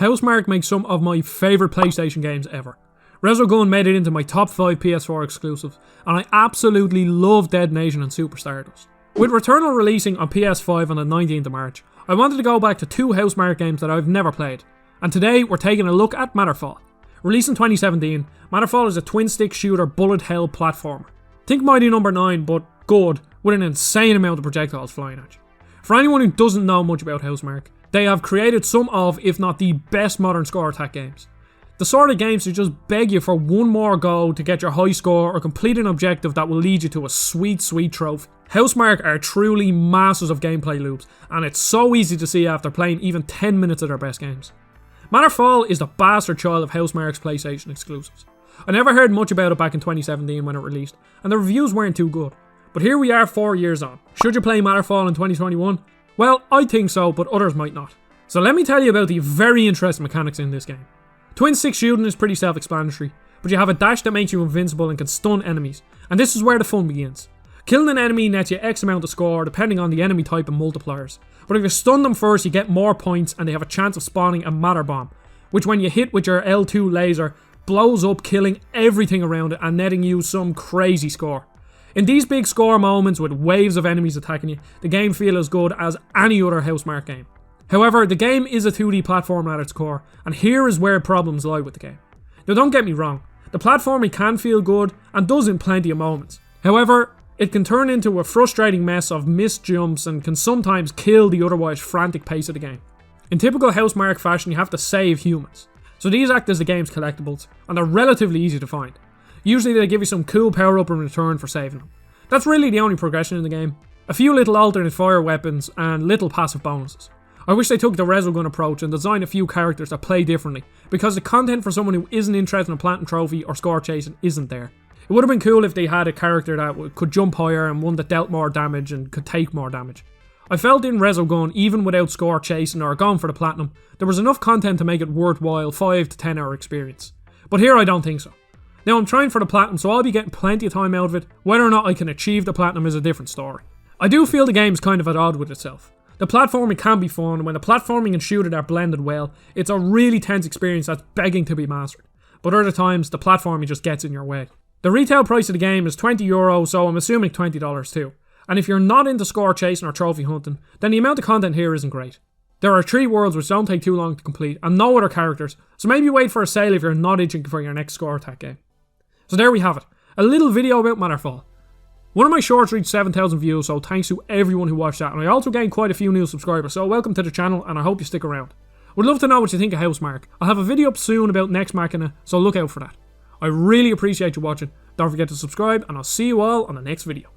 Housemarque makes some of my favourite PlayStation games ever. Resogun made it into my top 5 PS4 exclusives, and I absolutely love Dead Nation and Super Stardust. With Returnal releasing on PS5 on the 19th of March, I wanted to go back to 2 Housemarque games that I've never played, and today we're taking a look at Matterfall. Released in 2017, Matterfall is a twin-stick shooter bullet hell platformer. Think Mighty Number 9, but good, with an insane amount of projectiles flying at you. For anyone who doesn't know much about Housemarque, they have created some of, if not the best modern score attack games. The sort of games that just beg you for one more go to get your high score or complete an objective that will lead you to a sweet, sweet trophy. Housemarque are truly masters of gameplay loops, and it's so easy to see after playing even 10 minutes of their best games. Matterfall is the bastard child of Housemarque's PlayStation exclusives. I never heard much about it back in 2017 when it released, and the reviews weren't too good. But here we are 4 years on. Should you play Matterfall in 2021? Well, I think so, but others might not. So let me tell you about the very interesting mechanics in this game. Twin-stick shooting is pretty self-explanatory, but you have a dash that makes you invincible and can stun enemies, and this is where the fun begins. Killing an enemy nets you X amount of score depending on the enemy type and multipliers, but if you stun them first you get more points and they have a chance of spawning a matter bomb, which when you hit with your L2 laser, blows up killing everything around it and netting you some crazy score. In these big score moments with waves of enemies attacking you, the game feels as good as any other Housemarque game. However, the game is a 2D platformer at its core, and here is where problems lie with the game. Now don't get me wrong, the platforming can feel good and does in plenty of moments. However, it can turn into a frustrating mess of missed jumps and can sometimes kill the otherwise frantic pace of the game. In typical Housemarque fashion, you have to save humans. So these act as the game's collectibles, and they're relatively easy to find. Usually they give you some cool power up in return for saving them. That's really the only progression in the game. A few little alternate fire weapons and little passive bonuses. I wish they took the Resogun approach and designed a few characters that play differently, because the content for someone who isn't interested in planting trophy or score chasing isn't there. It would have been cool if they had a character that could jump higher and one that dealt more damage and could take more damage. I felt in Resogun, even without score chasing or going for the platinum, there was enough content to make it worthwhile 5 to 10 hour experience. But here I don't think so. Now I'm trying for the platinum, so I'll be getting plenty of time out of it. Whether or not I can achieve the platinum is a different story. I do feel the game's kind of at odds with itself. The platforming can be fun, and when the platforming and shooting are blended well, it's a really tense experience that's begging to be mastered. But other times, the platforming just gets in your way. The retail price of the game is €20, so I'm assuming $20 too. And if you're not into score chasing or trophy hunting, then the amount of content here isn't great. There are 3 worlds which don't take too long to complete, and no other characters, so maybe wait for a sale if you're not itching for your next score attack game. So there we have it, a little video about Matterfall. One of my shorts reached 7,000 views, so thanks to everyone who watched that, and I also gained quite a few new subscribers, so welcome to the channel and I hope you stick around. Would love to know what you think of Housemarque. I'll have a video up soon about Nex Machina, so look out for that. I really appreciate you watching, don't forget to subscribe, and I'll see you all on the next video.